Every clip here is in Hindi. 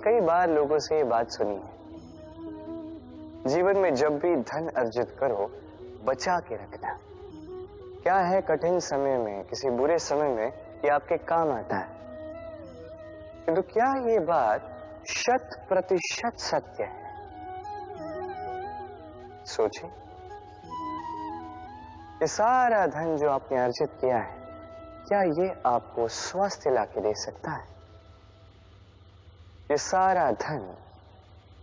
कई बार लोगों से ये बात सुनी है, जीवन में जब भी धन अर्जित करो बचा के रखना। क्या है कठिन समय में, किसी बुरे समय में ये आपके काम आता है। किंतु क्या ये बात 100% सत्य है? सोचिए, ये सारा धन जो आपने अर्जित किया है, क्या ये आपको स्वास्थ्य लाके दे सकता है? ये सारा धन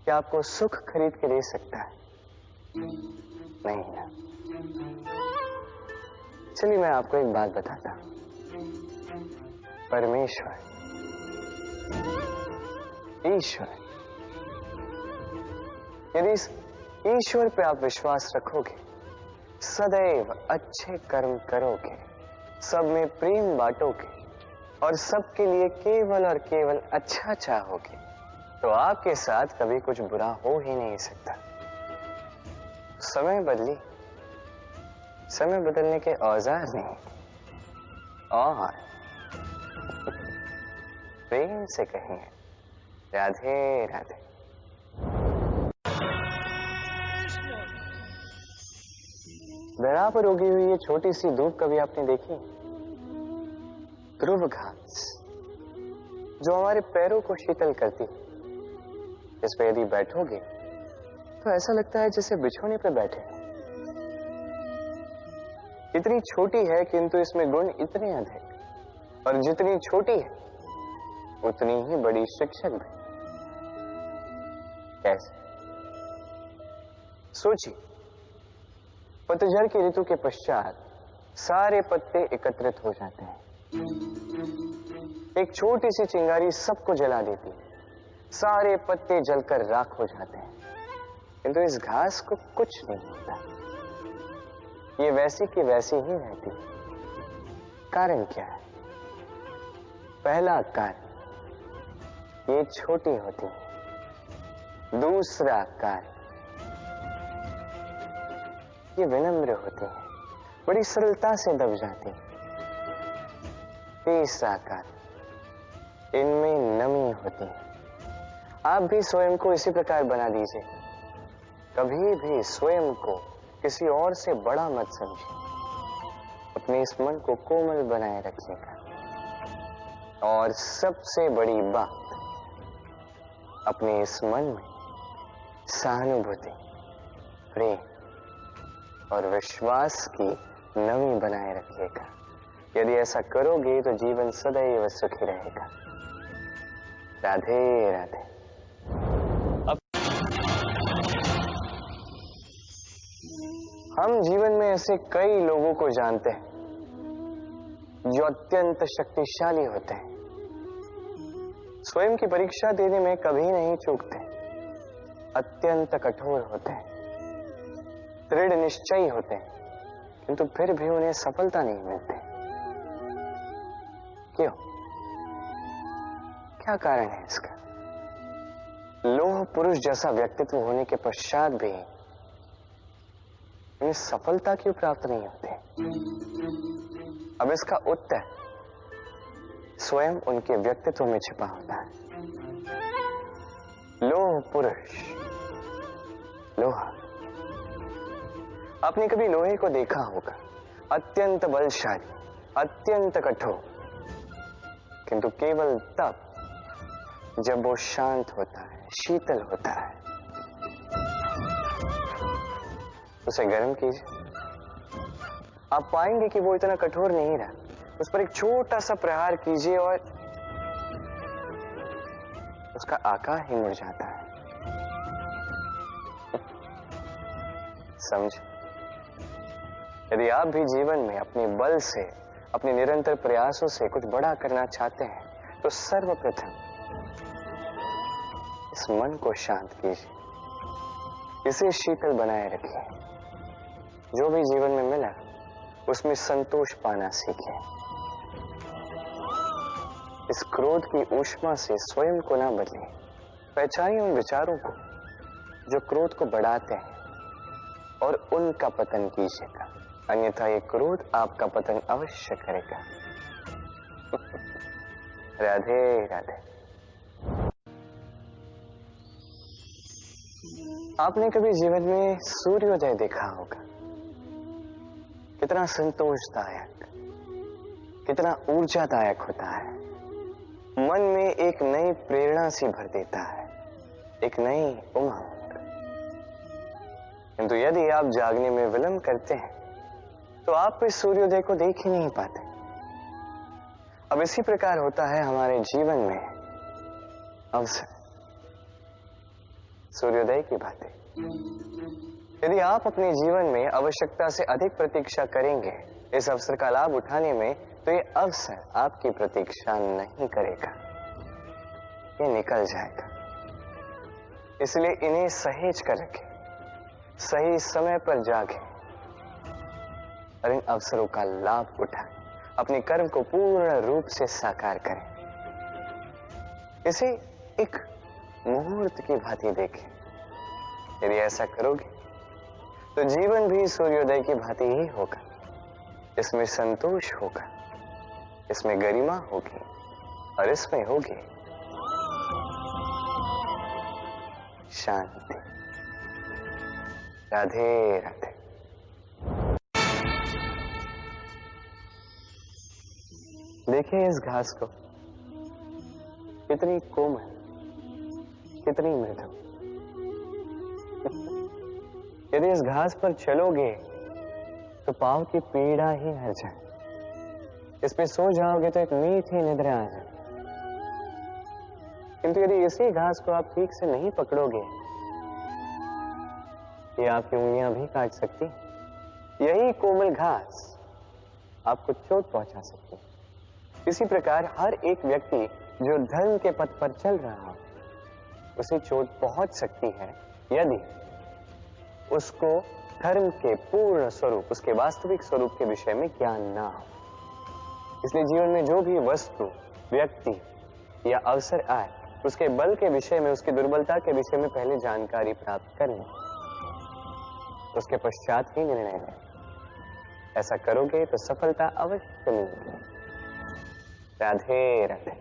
क्या आपको सुख खरीद के दे सकता है? नहीं ना। चलिए मैं आपको एक बात बताता हूं। परमेश्वर, ईश्वर, यदि इस ईश्वर पे आप विश्वास रखोगे, सदैव अच्छे कर्म करोगे, सब में प्रेम बांटोगे और सबके लिए केवल और केवल अच्छा चाहोगे, तो आपके साथ कभी कुछ बुरा हो ही नहीं सकता। समय बदली, समय बदलने के औजार नहीं, और प्रेम से कहेंगे राधे राधे। धरा पर उगी हुई ये छोटी सी धूप कभी आपने देखी? ध्रुव घास जो हमारे पैरों को शीतल करती, इस पे यदि बैठोगे तो ऐसा लगता है जैसे बिछोने पे बैठे। इतनी छोटी है किंतु इसमें गुण इतने अधिक, और जितनी छोटी है उतनी ही बड़ी शिक्षक भी। कैसे? सोचिए, पतझड़ की ऋतु के पश्चात सारे पत्ते एकत्रित हो जाते हैं। एक छोटी सी चिंगारी सबको जला देती है, सारे पत्ते जलकर राख हो जाते हैं, किंतु इस घास को कुछ नहीं होता, ये वैसी की वैसी ही रहती है। कारण क्या है? पहला कारण, ये छोटी होती है। दूसरा कारण, ये विनम्र होती है, बड़ी सरलता से दब जाती है। तीसरा कारण, इनमें नमी होती है। आप भी स्वयं को इसी प्रकार बना दीजिए। कभी भी स्वयं को किसी और से बड़ा मत समझिए। अपने इस मन को कोमल बनाए रखिएगा। और सबसे बड़ी बात, अपने इस मन में सहानुभूति, प्रेम और विश्वास की नमी बनाए रखिएगा। यदि ऐसा करोगे तो जीवन सदैव सुखी रहेगा। राधे राधे। हम जीवन में ऐसे कई लोगों को जानते हैं जो अत्यंत शक्तिशाली होते हैं, स्वयं की परीक्षा देने में कभी नहीं चूकते, अत्यंत कठोर होते हैं, दृढ़ निश्चयी होते हैं, किंतु फिर भी उन्हें सफलता नहीं मिलती। क्यों? क्या कारण है इसका? लोह पुरुष जैसा व्यक्तित्व होने के पश्चात भी उन्हें सफलता क्यों प्राप्त नहीं होती? अब इसका उत्तर स्वयं उनके व्यक्तित्व में छिपा होता है। लोह पुरुष, लोहा। आपने कभी लोहे को देखा होगा, अत्यंत बलशाली, अत्यंत कठोर, किंतु केवल तब जब वो शांत होता है, शीतल होता है। उसे गर्म कीजिए, आप पाएंगे कि वो इतना कठोर नहीं रहा। उस पर एक छोटा सा प्रहार कीजिए और उसका आकार ही मुड़ जाता है। समझ? यदि आप भी जीवन में अपने बल से, अपने निरंतर प्रयासों से कुछ बड़ा करना चाहते हैं, तो सर्वप्रथम इस मन को शांत कीजिए, इसे शीतल बनाए रखिए। जो भी जीवन में मिला उसमें संतोष पाना सीखिए। इस क्रोध की ऊष्मा से स्वयं को ना बदलिए। पहचानिए उन विचारों को जो क्रोध को बढ़ाते हैं और उनका पतन कीजिएगा, अन्यथा ये क्रोध आपका पतन अवश्य करेगा। राधे राधे। आपने कभी जीवन में सूर्योदय देखा होगा? कितना संतोषदायक, कितना ऊर्जादायक होता है। मन में एक नई प्रेरणा सी भर देता है, एक नई उमंग। किंतु यदि आप जागने में विलंब करते हैं तो आप इस सूर्योदय को देख ही नहीं पाते। अब इसी प्रकार होता है हमारे जीवन में अवसर, सूर्योदय की बातें। यदि आप अपने जीवन में आवश्यकता से अधिक प्रतीक्षा करेंगे इस अवसर का लाभ उठाने में, तो ये अवसर आपकी प्रतीक्षा नहीं करेगा, ये निकल जाएगा। इसलिए इन्हें सहेज कर रखें, सही समय पर जागें और इन अवसरों का लाभ उठाएं, अपने कर्म को पूर्ण रूप से साकार करें। इसे एक मुहूर्त की भांति देखें। यदि ऐसा करोगे तो जीवन भी सूर्योदय की भांति ही होगा। इसमें संतोष होगा, इसमें गरिमा होगी और इसमें होगी शांति। राधे राधे। देखिए इस घास को, कितनी कोमल, कितनी मृदु। यदि इस घास पर चलोगे तो पांव की पीड़ा ही हर जाए। इस पे सो जाओगे तो एक मीठी निद्रा आ जाए। किंतु यदि इसी घास को आप ठीक से नहीं पकड़ोगे, ये आपकी उंगलियां भी काट सकती। यही कोमल घास आपको चोट पहुंचा सकती है। इसी प्रकार हर एक व्यक्ति जो धर्म के पथ पर चल रहा हो, उसे चोट पहुंच सकती है यदि उसको धर्म के पूर्ण स्वरूप, उसके वास्तविक स्वरूप के विषय में ज्ञान ना हो। इसलिए जीवन में जो भी वस्तु, व्यक्ति या अवसर आए, उसके बल के विषय में, उसकी दुर्बलता के विषय में पहले जानकारी प्राप्त कर लें, उसके पश्चात ही निर्णय लें। ऐसा करोगे तो सफलता अवश्य मिलेगी। राधे राधे।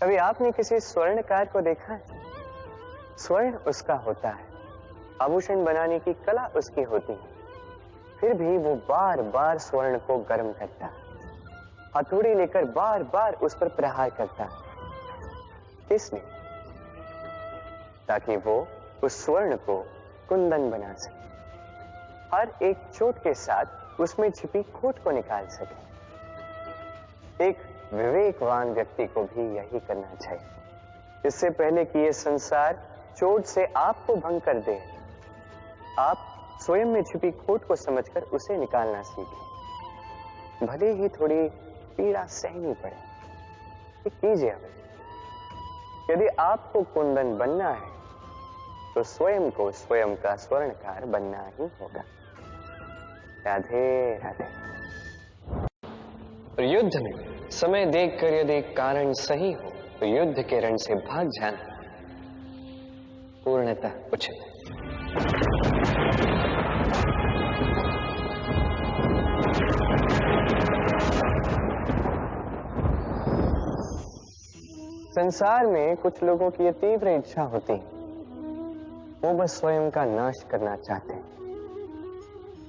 कभी आपने किसी स्वर्णकार को देखा है? स्वर्ण उसका होता है आभूषण बनाने की कला उसकी होती है, फिर भी वो बार बार स्वर्ण को गर्म करता, हथौड़ी लेकर बार बार उस पर प्रहार करता। किस लिए? ताकि वो उस स्वर्ण को कुंदन बना सके, हर एक चोट के साथ उसमें छिपी खोट को निकाल सके। एक विवेकवान व्यक्ति को भी यही करना चाहिए। इससे पहले कि ये संसार चोट से आपको भंग कर दे, आप स्वयं में छिपी खोट को समझकर उसे निकालना सीखें। भले ही थोड़ी पीड़ा सहनी पड़े, ये कीजिए। यदि आपको कुंदन बनना है तो स्वयं को स्वयं का स्वर्णकार बनना ही होगा। राधे राधे। और युद्ध में समय देखकर यदि कारण सही हो तो युद्ध के रण से भाग जाना पूर्णतः उचित है। संसार में कुछ लोगों की ये तीव्र इच्छा होती है, वो बस स्वयं का नाश करना चाहते हैं।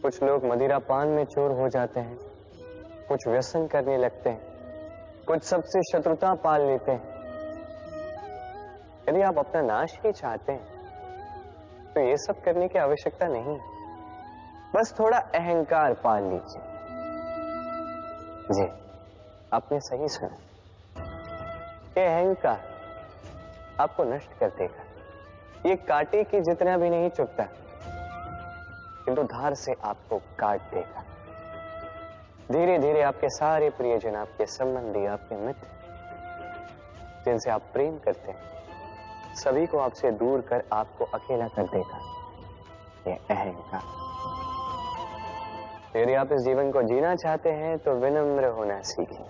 कुछ लोग मदिरा पान में चोर हो जाते हैं, कुछ व्यसन करने लगते हैं, कुछ सबसे शत्रुता पाल लेते हैं। यदि आप अपना नाश ही चाहते हैं तो ये सब करने की आवश्यकता नहीं, बस थोड़ा अहंकार पाल लीजिए। जी, आपने सही सुना, ये अहंकार आपको नष्ट कर देगा। ये कांटे की जितना भी नहीं चुभता, किंतु धार से आपको काट देगा। धीरे धीरे आपके सारे प्रियजन, आपके संबंधी, आपके मित्र, जिनसे आप प्रेम करते हैं, सभी को आपसे दूर कर आपको अकेला कर देगा ये अहंकार। यदि आप इस जीवन को जीना चाहते हैं तो विनम्र होना सीखें।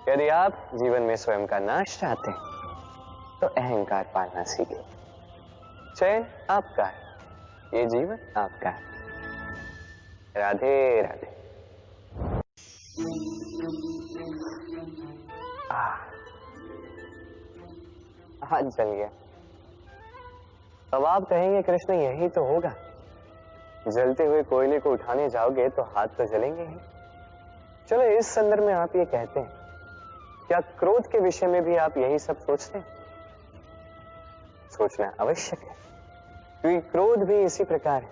यदि आप जीवन में स्वयं का नाश चाहते हैं तो अहंकार पालना सीखें। चयन आपका है, ये जीवन आपका है। राधे राधे। हाथ जल गया। अब आप कहेंगे कृष्ण यही तो होगा, जलते हुए कोयले को उठाने जाओगे तो हाथ तो जलेंगे ही। चलो इस संदर्भ में आप ये कहते हैं, क्या क्रोध के विषय में भी आप यही सब सोचते हैं? सोचना आवश्यक है, क्योंकि क्रोध भी इसी प्रकार है।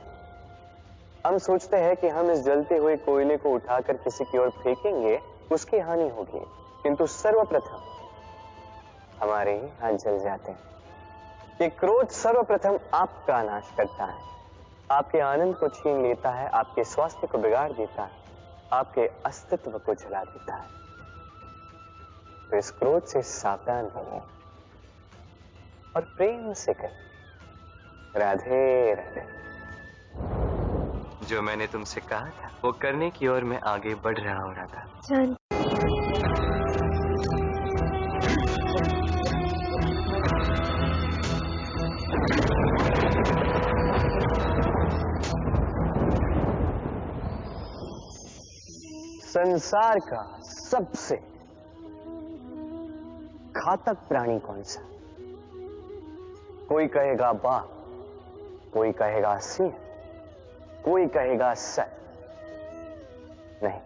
हम सोचते हैं कि हम इस जलते हुए कोयले को उठाकर किसी की ओर फेंकेंगे, उसकी हानि होगी, किंतु सर्वप्रथम हमारे ही हाथ जल जाते हैं। ये क्रोध सर्वप्रथम आपका नाश करता है, आपके आनंद को छीन लेता है, आपके स्वास्थ्य को बिगाड़ देता है, आपके अस्तित्व को जला देता है। तो इस क्रोध से सावधान रहिए और प्रेम से करें। राधे राधे। जो मैंने तुमसे कहा था वो करने की ओर मैं आगे बढ़ रहा हो रहा था। संसार का सबसे घातक प्राणी कौन सा? कोई कहेगा बाघ, कोई कहेगा सिंह, कोई कहेगा सर। नहीं,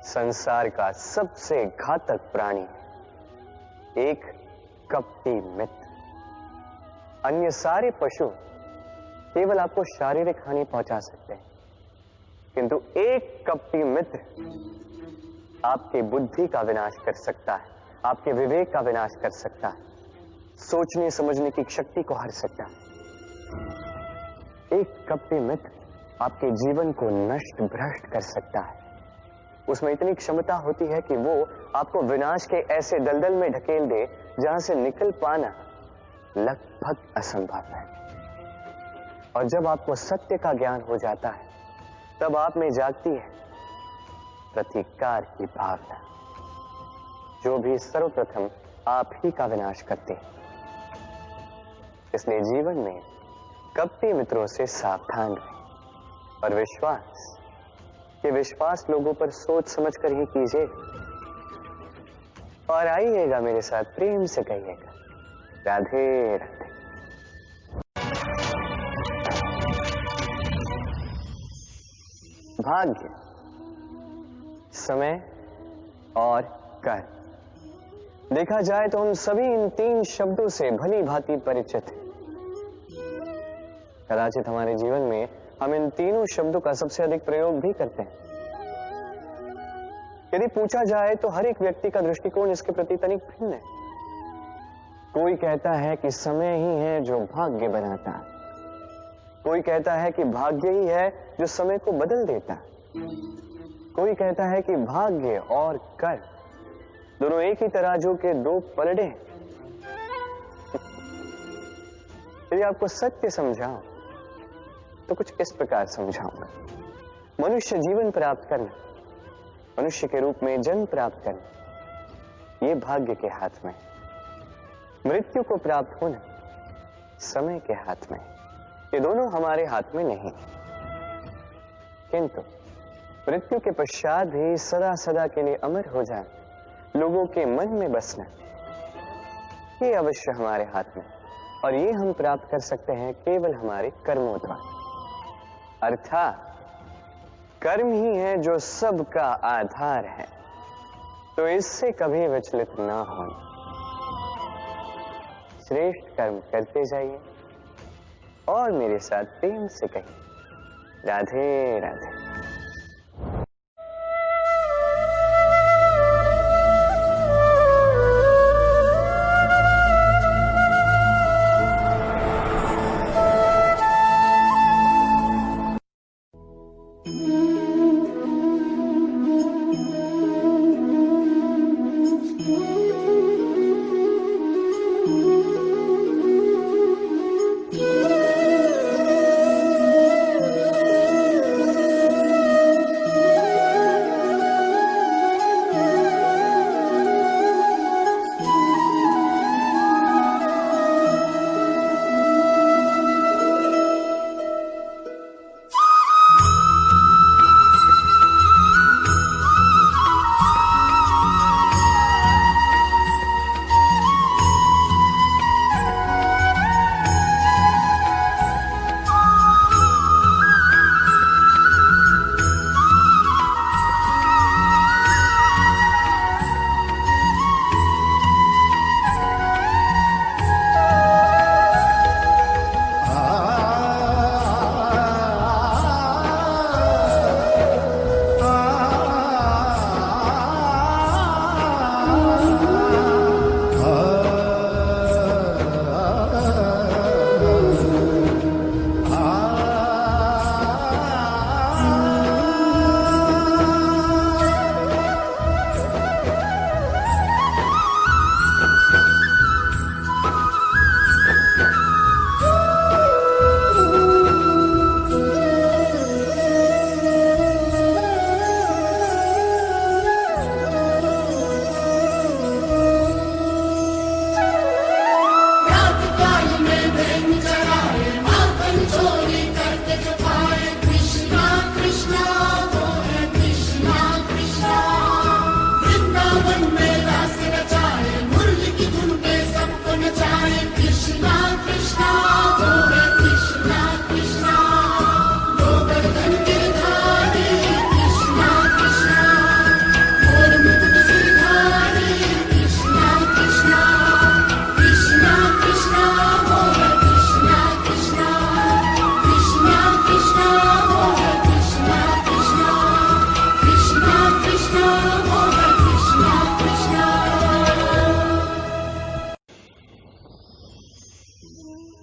संसार का सबसे घातक प्राणी एक कपटी मित्र। अन्य सारे पशु केवल आपको शारीरिक हानि पहुंचा सकते हैं, किंतु एक कपटी मित्र आपकी बुद्धि का विनाश कर सकता है, आपके विवेक का विनाश कर सकता है, सोचने समझने की शक्ति को हर सकता है। एक कपटी मित्र आपके जीवन को नष्ट भ्रष्ट कर सकता है। उसमें इतनी क्षमता होती है कि वो आपको विनाश के ऐसे दलदल में ढकेल दे जहां से निकल पाना लगभग असंभव है। और जब आपको सत्य का ज्ञान हो जाता है तब आप में जागती है प्रतिकार की भावना, जो भी सर्वप्रथम आप ही का विनाश करते हैं। इसलिए जीवन में कपटी मित्रों से सावधान रहें और विश्वास लोगों पर सोच समझ कर ही कीजिए। और आइएगा मेरे साथ, प्रेम से कहिएगा राधे राधे। भाग्य, समय और कर। देखा जाए तो हम सभी इन तीन शब्दों से भली भांति परिचित हैं। कदाचित हमारे जीवन में हम इन तीनों शब्दों का सबसे अधिक प्रयोग भी करते हैं। यदि पूछा जाए तो हर एक व्यक्ति का दृष्टिकोण इसके प्रति तनिक भिन्न है। कोई कहता है कि समय ही है जो भाग्य बनाता है, कोई कहता है कि भाग्य ही है जो समय को बदल देता है, कोई कहता है कि भाग्य और कर दोनों एक ही तराजू के दो पलड़े हैं। यदि आपको सत्य समझाऊं तो कुछ इस प्रकार समझाऊंगा। मनुष्य जीवन प्राप्त करना, मनुष्य के रूप में जन्म प्राप्त करना, ये भाग्य के हाथ में। मृत्यु को प्राप्त होना समय के हाथ में। ये दोनों हमारे हाथ में नहीं। किंतु मृत्यु के पश्चात भी सदा सदा के लिए अमर हो जाना, लोगों के मन में बसना, ये अवश्य हमारे हाथ में। और ये हम प्राप्त कर सकते हैं केवल हमारे कर्मों द्वारा। अर्थात कर्म ही है जो सबका आधार है, तो इससे कभी विचलित ना हो। श्रेष्ठ कर्म करते जाइए और मेरे साथ प्रेम से कहिए राधे राधे।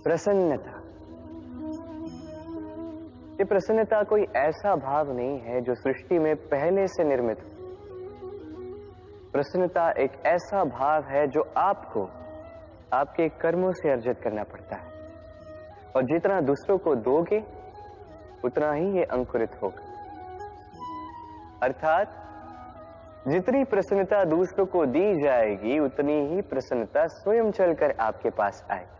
प्रसन्नता। ये प्रसन्नता कोई ऐसा भाव नहीं है जो सृष्टि में पहले से निर्मित हो। प्रसन्नता एक ऐसा भाव है जो आपको आपके कर्मों से अर्जित करना पड़ता है, और जितना दूसरों को दोगे उतना ही ये अंकुरित होगा। अर्थात जितनी प्रसन्नता दूसरों को दी जाएगी उतनी ही प्रसन्नता स्वयं चलकर आपके पास आएगी।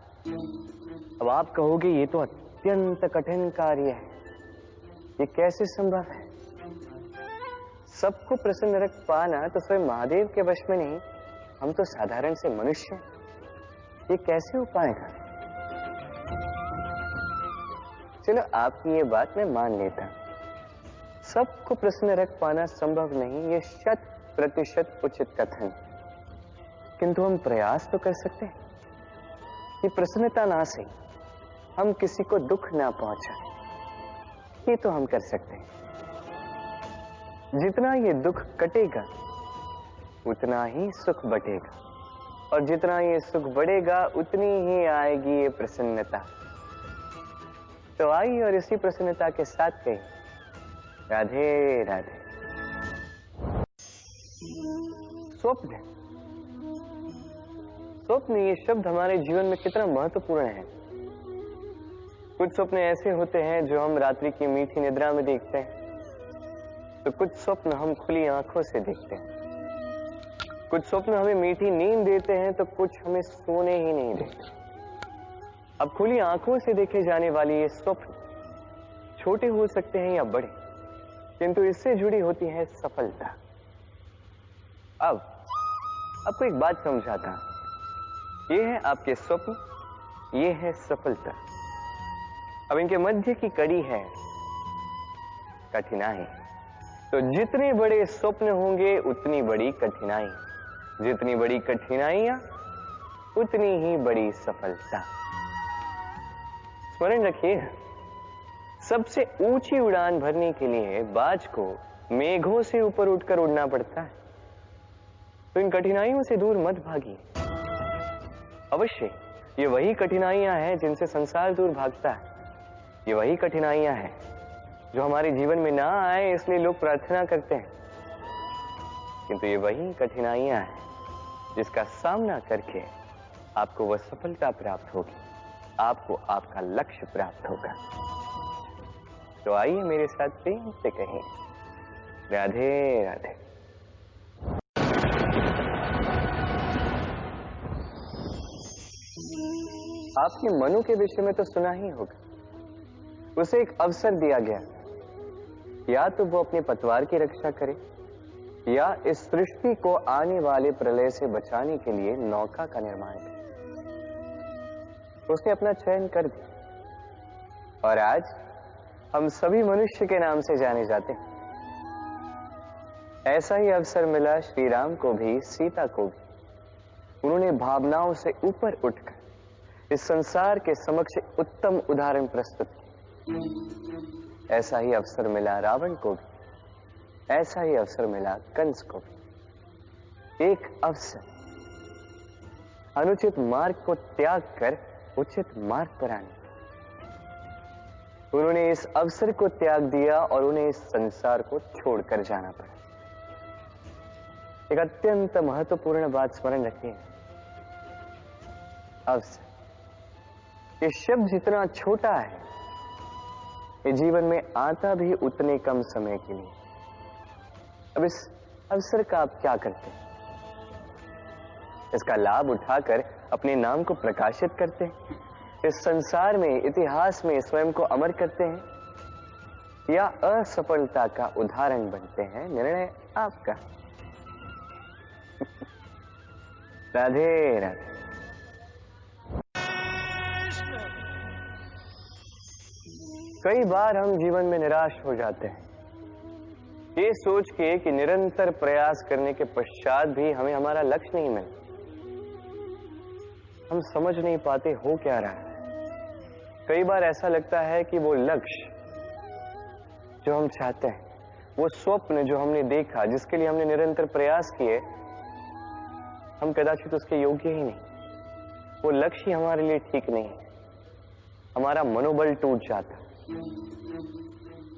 अब आप कहोगे ये तो अत्यंत कठिन कार्य है, ये कैसे संभव है? सबको प्रसन्न रख पाना तो स्वयं महादेव के वश में नहीं, हम तो साधारण से मनुष्य, ये कैसे हो पाएगा? चलो आपकी ये बात मैं मान लेता। सबको प्रसन्न रख पाना संभव नहीं, ये 100% उचित कथन, किंतु हम प्रयास तो कर सकते हैं कि प्रसन्नता ना से हम किसी को दुख ना पहुंचाएं। ये तो हम कर सकते हैं। जितना ये दुख कटेगा उतना ही सुख बढ़ेगा, और जितना ये सुख बढ़ेगा उतनी ही आएगी ये प्रसन्नता। तो आइए और इसी प्रसन्नता के साथ कहिए राधे राधे। स्वप्न, स्वप्न ये शब्द हमारे जीवन में कितना महत्वपूर्ण है। कुछ स्वप्न ऐसे होते हैं जो हम रात्रि की मीठी निद्रा में देखते हैं, तो कुछ स्वप्न हम खुली आंखों से देखते हैं। कुछ स्वप्न हमें मीठी नींद देते हैं, तो कुछ हमें सोने ही नहीं देते। अब खुली आंखों से देखे जाने वाली ये स्वप्न छोटे हो सकते हैं या बड़े, किंतु इससे जुड़ी होती है सफलता। अब आपको एक बात समझाता हूं, ये है आपके स्वप्न, ये है सफलता। अब इनके मध्य की कड़ी है कठिनाई। तो जितने बड़े स्वप्न होंगे उतनी बड़ी कठिनाई, जितनी बड़ी कठिनाइयां उतनी ही बड़ी सफलता। स्मरण रखिए, सबसे ऊंची उड़ान भरने के लिए बाज को मेघों से ऊपर उठकर उड़ना पड़ता है। तो इन कठिनाइयों से दूर मत भागिए। अवश्य ये वही कठिनाइयां हैं जिनसे संसार दूर भागता है। ये वही कठिनाइयां हैं जो हमारे जीवन में ना आए इसलिए लोग प्रार्थना करते हैं, किंतु ये वही कठिनाइयां हैं जिसका सामना करके आपको वह सफलता प्राप्त होगी, आपको आपका लक्ष्य प्राप्त होगा। तो आइए मेरे साथ प्रेम से कहें राधे राधे। आपने मनु के विषय में तो सुना ही होगा। उसे एक अवसर दिया गया, या तो वो अपने पतवार की रक्षा करे या इस सृष्टि को आने वाले प्रलय से बचाने के लिए नौका का निर्माण करे। उसने अपना चयन कर दिया और आज हम सभी मनुष्य के नाम से जाने जाते हैं। ऐसा ही अवसर मिला श्री राम को भी, सीता को भी। उन्होंने भावनाओं से ऊपर उठकर इस संसार के समक्ष उत्तम उदाहरण प्रस्तुत किया। ऐसा ही अवसर मिला रावण को भी, ऐसा ही अवसर मिला कंस को भी। एक अवसर अनुचित मार्ग को त्याग कर उचित मार्ग पर आने। उन्होंने इस अवसर को त्याग दिया और उन्हें इस संसार को छोड़कर जाना पड़ा। एक अत्यंत महत्वपूर्ण बात स्मरण रखिए, अवसर। ये शब्द जितना छोटा है, ये जीवन में आता भी उतने कम समय के लिए। अब इस अवसर का आप क्या करते हैं? इसका लाभ उठाकर अपने नाम को प्रकाशित करते हैं, इस संसार में, इतिहास में स्वयं को अमर करते हैं, या असफलता का उदाहरण बनते हैं? निर्णय आपका। राधे राधे। कई बार हम जीवन में निराश हो जाते हैं, ये सोच के कि निरंतर प्रयास करने के पश्चात भी हमें हमारा लक्ष्य नहीं मिला। हम समझ नहीं पाते हो क्या रहा है। कई बार ऐसा लगता है कि वो लक्ष्य जो हम चाहते हैं, वो स्वप्न जो हमने देखा, जिसके लिए हमने निरंतर प्रयास किए, हम कदाचित उसके योग्य ही नहीं। वो लक्ष्य हमारे लिए ठीक नहीं है। हमारा मनोबल टूट जाता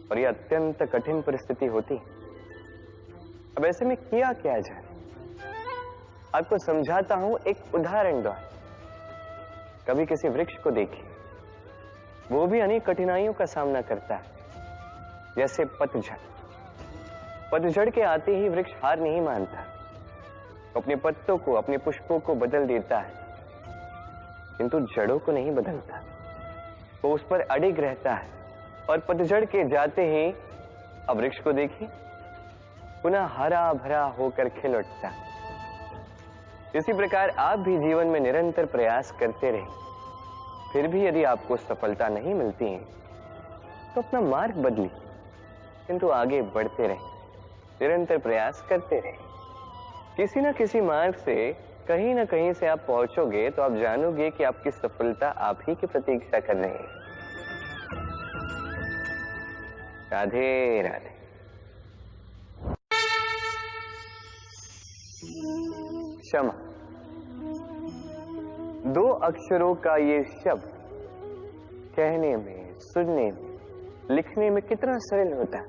और ये अत्यंत कठिन परिस्थिति होती है। अब ऐसे में किया क्या जाए? आपको समझाता हूं एक उदाहरण द्वारा। कभी किसी वृक्ष को देखिए, वो भी अनेक कठिनाइयों का सामना करता है, जैसे पतझड़। पतझड़ के आते ही वृक्ष हार नहीं मानता, अपने पत्तों को, अपने पुष्पों को बदल देता है, किंतु जड़ों को नहीं बदलता। वो उस पर अडिग रहता है और पतझड़ के जाते ही अब वृक्ष को देखिए, पुनः हरा भरा होकर खिल उठता। इसी प्रकार आप भी जीवन में निरंतर प्रयास करते रहे, फिर भी यदि आपको सफलता नहीं मिलती है तो अपना मार्ग बदलिए, किंतु आगे बढ़ते रहे, निरंतर प्रयास करते रहे। किसी न किसी मार्ग से कहीं ना कहीं से आप पहुंचोगे तो आप जानोगे कि आपकी सफलता आप ही की प्रतीक्षा कर रही है। राधे राधे। क्षमा, दो अक्षरों का ये शब्द कहने में, सुनने में, लिखने में कितना सरल होता है,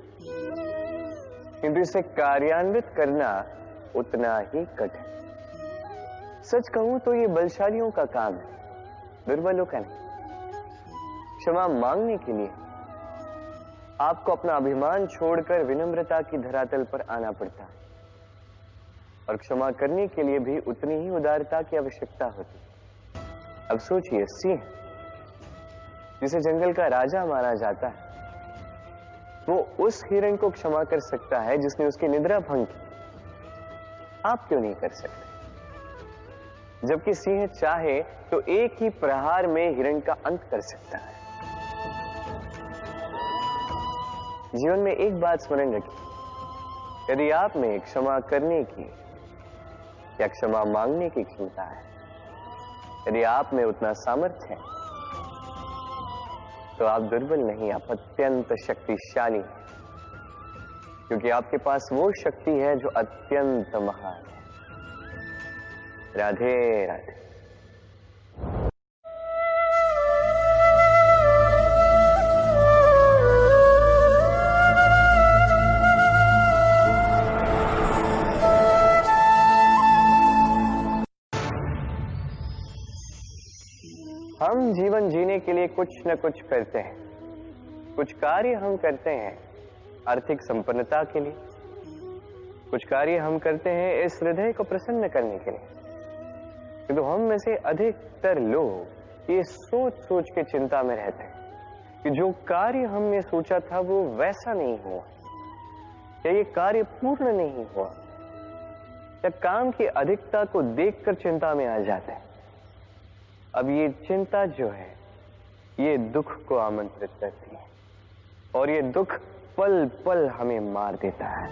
किंतु इसे कार्यान्वित करना उतना ही कठिन। सच कहूं तो ये बलशालियों का काम है, दुर्बलों का नहीं। क्षमा मांगने के लिए आपको अपना अभिमान छोड़कर विनम्रता की धरातल पर आना पड़ता है, और क्षमा करने के लिए भी उतनी ही उदारता की आवश्यकता होती है। अब सोचिए, सिंह जिसे जंगल का राजा माना जाता है, वो उस हिरण को क्षमा कर सकता है जिसने उसकी निद्रा भंग की। आप क्यों नहीं कर सकते? जबकि सिंह चाहे तो एक ही प्रहार में हिरण का अंत कर सकता है। जीवन में एक बात स्मरण रखिए, यदि आप में क्षमा करने की या क्षमा मांगने की क्षमता है, यदि आप में उतना सामर्थ्य है, तो आप दुर्बल नहीं, आप अत्यंत शक्तिशाली हैं, क्योंकि आपके पास वो शक्ति है जो अत्यंत महान है। राधे राधे। हम जीवन जीने के लिए कुछ न कुछ करते हैं, कुछ कार्य हम करते हैं आर्थिक संपन्नता के लिए, कुछ कार्य हम करते हैं इस हृदय को प्रसन्न करने के लिए। किंतु हम में से अधिकतर लोग ये सोच सोच के चिंता में रहते हैं कि जो कार्य हमने सोचा था वो वैसा नहीं हुआ, या ये कार्य पूर्ण नहीं हुआ, या काम की अधिकता को देखकर चिंता में आ जाते हैं। अब ये चिंता जो है, ये दुख को आमंत्रित करती है, और ये दुख पल पल हमें मार देता है।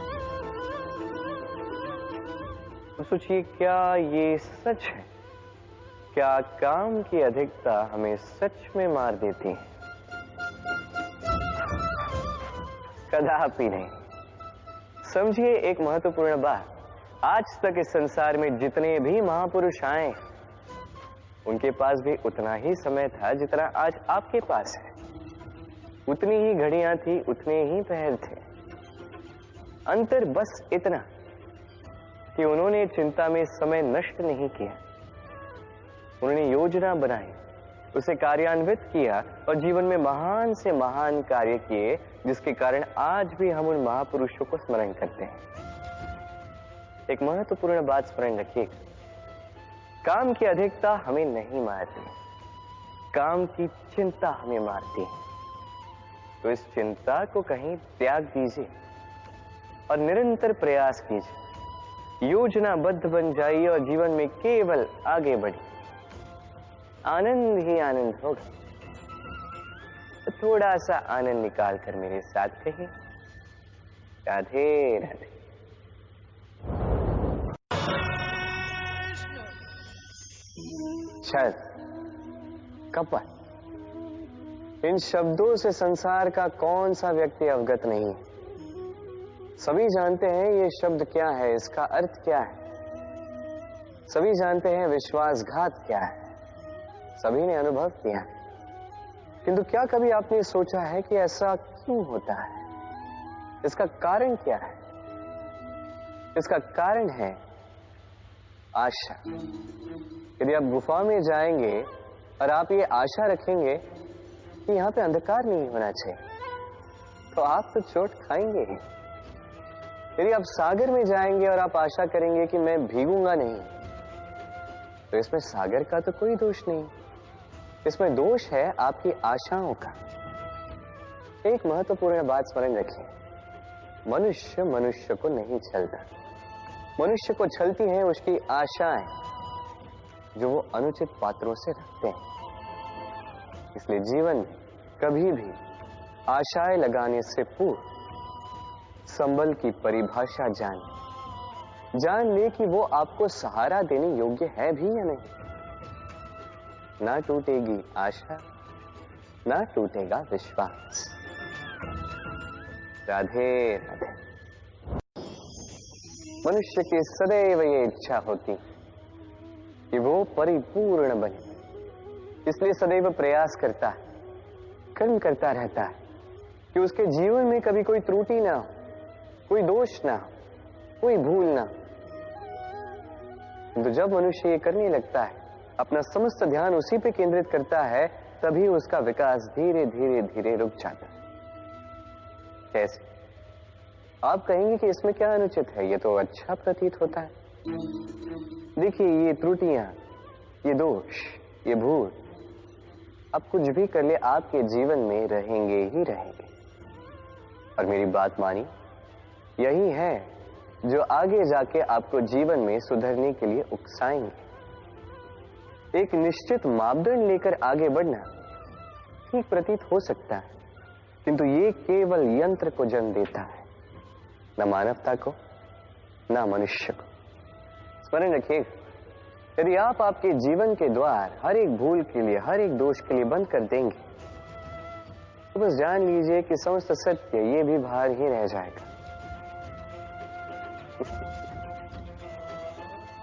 तो सोचिए, क्या ये सच है? क्या काम की अधिकता हमें सच में मार देती है? कदापि नहीं। समझिए एक महत्वपूर्ण बात, आज तक इस संसार में जितने भी महापुरुष आए, उनके पास भी उतना ही समय था जितना आज आपके पास है। उतनी ही घड़ियां थी, उतने ही पहर थे। अंतर बस इतना कि उन्होंने चिंता में समय नष्ट नहीं किया, उन्होंने योजना बनाई, उसे कार्यान्वित किया, और जीवन में महान से महान कार्य किए, जिसके कारण आज भी हम उन महापुरुषों को स्मरण करते हैं। एक महत्वपूर्ण बात स्मरण रखिएगा, काम की अधिकता हमें नहीं मारती, काम की चिंता हमें मारती है। तो इस चिंता को कहीं त्याग दीजिए और निरंतर प्रयास कीजिए, योजनाबद्ध बन जाइए और जीवन में केवल आगे बढ़िए। आनंद ही आनंद होगा। तो थोड़ा सा आनंद निकाल कर मेरे साथ कहिए, राधे राधे। छल, कपट, इन शब्दों से संसार का कौन सा व्यक्ति अवगत नहीं है? सभी जानते हैं ये शब्द क्या है, इसका अर्थ क्या है। सभी जानते हैं विश्वासघात क्या है, सभी ने अनुभव किया। किंतु क्या कभी आपने सोचा है कि ऐसा क्यों होता है? इसका कारण क्या है? इसका कारण है आशा। यदि आप गुफा में जाएंगे और आप ये आशा रखेंगे कि यहाँ पे अंधकार नहीं होना चाहिए, तो आप तो चोट खाएंगे ही। यदि आप सागर में जाएंगे और आप आशा करेंगे कि मैं भीगूंगा नहीं, तो इसमें सागर का तो कोई दोष नहीं, इसमें दोष है आपकी आशाओं का। एक महत्वपूर्ण बात स्मरण रखिए, मनुष्य मनुष्य को नहीं छलता, मनुष्य को छलती है उसकी आशाएं जो वो अनुचित पात्रों से रखते हैं। इसलिए जीवन में कभी भी आशाएं लगाने से पूर्व संबल की परिभाषा जान ले कि वो आपको सहारा देने योग्य है भी या नहीं। ना टूटेगी आशा, ना टूटेगा विश्वास। राधे राधे। मनुष्य की सदैव ये इच्छा होती कि वो परिपूर्ण बने, इसलिए सदैव प्रयास करता है, कर्म करता रहता है कि उसके जीवन में कभी कोई त्रुटि ना हो, कोई दोष ना हो, कोई भूल ना हो। किंतु जब मनुष्य ये करने लगता है, अपना समस्त ध्यान उसी पे केंद्रित करता है, तभी उसका विकास धीरे धीरे धीरे रुक जाता है। कैसे? आप कहेंगे कि इसमें क्या अनुचित है, ये तो अच्छा प्रतीत होता है। देखिए, ये त्रुटियां, ये दोष, ये भूल, अब कुछ भी कर ले आपके जीवन में रहेंगे ही रहेंगे। और मेरी बात मानी, यही है जो आगे जाके आपको जीवन में सुधरने के लिए उकसाएंगे। एक निश्चित मापदंड लेकर आगे बढ़ना ठीक प्रतीत हो सकता है, किंतु ये केवल यंत्र को जन्म देता है, न मानवता को, न मनुष्य को। स्मरण रखिए, यदि आप आपके जीवन के द्वार हर एक भूल के लिए, हर एक दोष के लिए बंद कर देंगे, तो बस जान लीजिए कि समस्त सत्य ये भी बाहर ही रह जाएगा।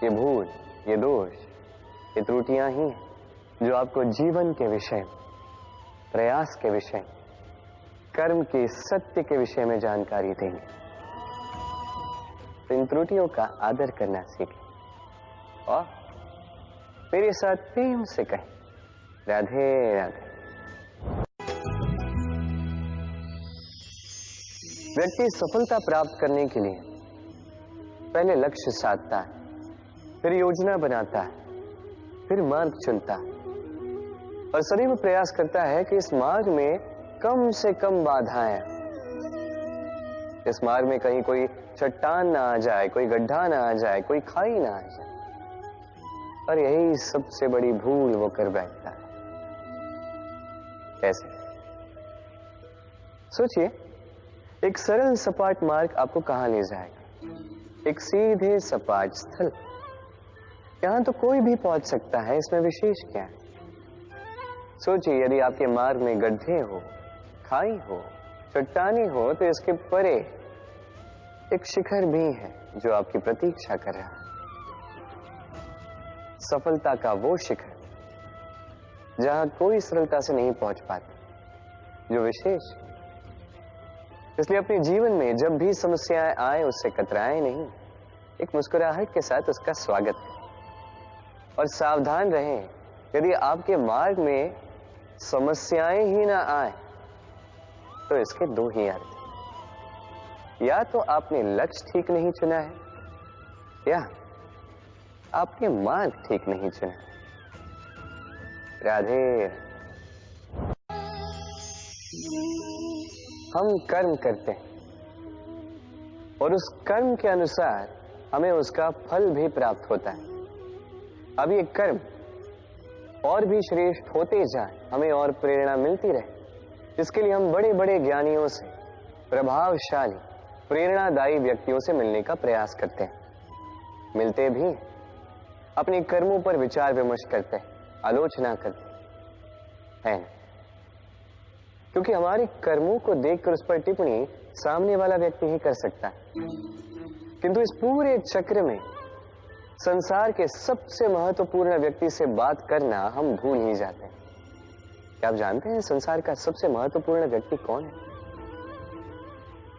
ये भूल, ये दोष, ये त्रुटियां ही हैं जो आपको जीवन के विषय में, प्रयास के विषय में, कर्म के सत्य के विषय में जानकारी देंगे। तो इन त्रुटियों का आदर करना सीखें और मेरे साथ प्रेम से कहें, राधे राधे। व्यक्ति सफलता प्राप्त करने के लिए पहले लक्ष्य साधता है, फिर योजना बनाता है, फिर मार्ग चुनता है और सदैव प्रयास करता है कि इस मार्ग में कम से कम बाधाएं, इस मार्ग में कहीं कोई चट्टान ना आ जाए, कोई गड्ढा ना आ जाए, कोई खाई ना आ जाए। और यही सबसे बड़ी भूल वो कर बैठता है। कैसे? सोचिए, एक सरल सपाट मार्ग आपको कहां ले जाएगा? एक सीधे सपाट स्थल। यहां तो कोई भी पहुंच सकता है, इसमें विशेष क्या है? सोचिए, यदि आपके मार्ग में गड्ढे हो, खाई हो, चट्टानी हो, तो इसके परे एक शिखर भी है जो आपकी प्रतीक्षा कर रहा है। सफलता का वो शिखर जहां कोई सरलता से नहीं पहुंच पाता, जो विशेष। इसलिए अपने जीवन में जब भी समस्याएं आए, उससे कतराएं नहीं, एक मुस्कुराहट के साथ उसका स्वागत करें। और सावधान रहें, यदि आपके मार्ग में समस्याएं ही ना आए, तो इसके दो ही अर्थ हैं। या तो आपने लक्ष्य ठीक नहीं चुना है, या आपने मार्ग ठीक नहीं चुना। राधे। हम कर्म करते हैं और उस कर्म के अनुसार हमें उसका फल भी प्राप्त होता है। अब ये कर्म और भी श्रेष्ठ होते जाए, हमें और प्रेरणा मिलती रहे, इसके लिए हम बड़े बड़े ज्ञानियों से, प्रभावशाली, प्रेरणादायी व्यक्तियों से मिलने का प्रयास करते हैं। मिलते भी, अपने कर्मों पर विचार विमर्श करते हैं, आलोचना करते हैं, क्योंकि हमारे कर्मों को देखकर उस पर टिप्पणी सामने वाला व्यक्ति ही कर सकता है। किंतु इस पूरे चक्र में संसार के सबसे महत्वपूर्ण व्यक्ति से बात करना हम भूल ही जाते हैं। क्या आप जानते हैं संसार का सबसे महत्वपूर्ण व्यक्ति कौन है?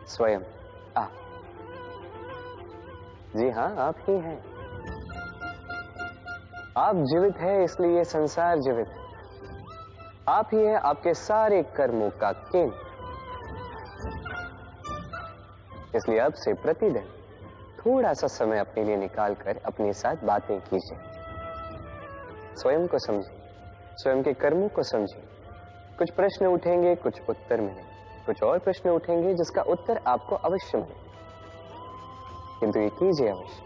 स्वयं आप। जी हां, आप ही हैं। आप जीवित हैं, इसलिए संसार जीवित है। आप ही है आपके सारे कर्मों का केंद्र। इसलिए अब से प्रतिदिन थोड़ा सा समय अपने लिए निकालकर अपने साथ बातें कीजिए। स्वयं को समझिए, स्वयं के कर्मों को समझिए। कुछ प्रश्न उठेंगे, कुछ उत्तर मिलेंगे, कुछ और प्रश्न उठेंगे जिसका उत्तर आपको अवश्य मिलेगा, किंतु ये कीजिए अवश्य,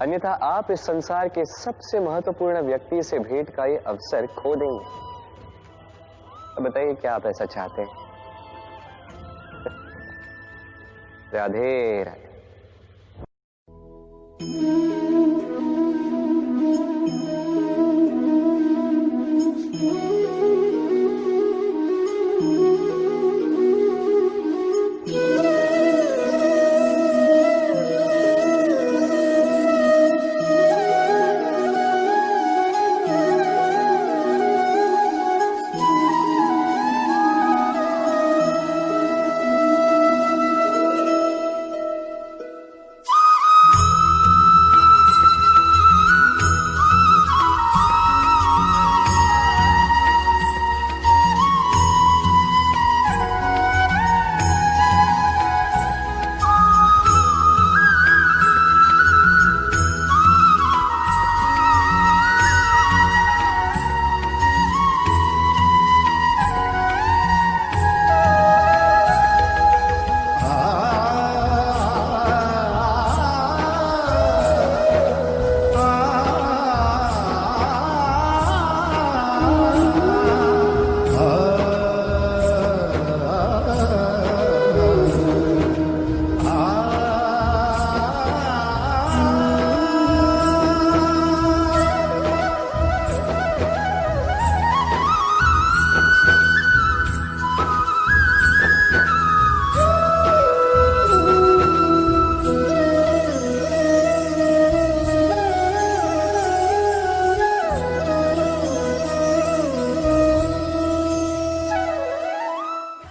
अन्यथा आप इस संसार के सबसे महत्वपूर्ण व्यक्ति से भेंट का ये अवसर खो देंगे। अब बताइए, क्या आप ऐसा चाहते हैं? राधे राधे।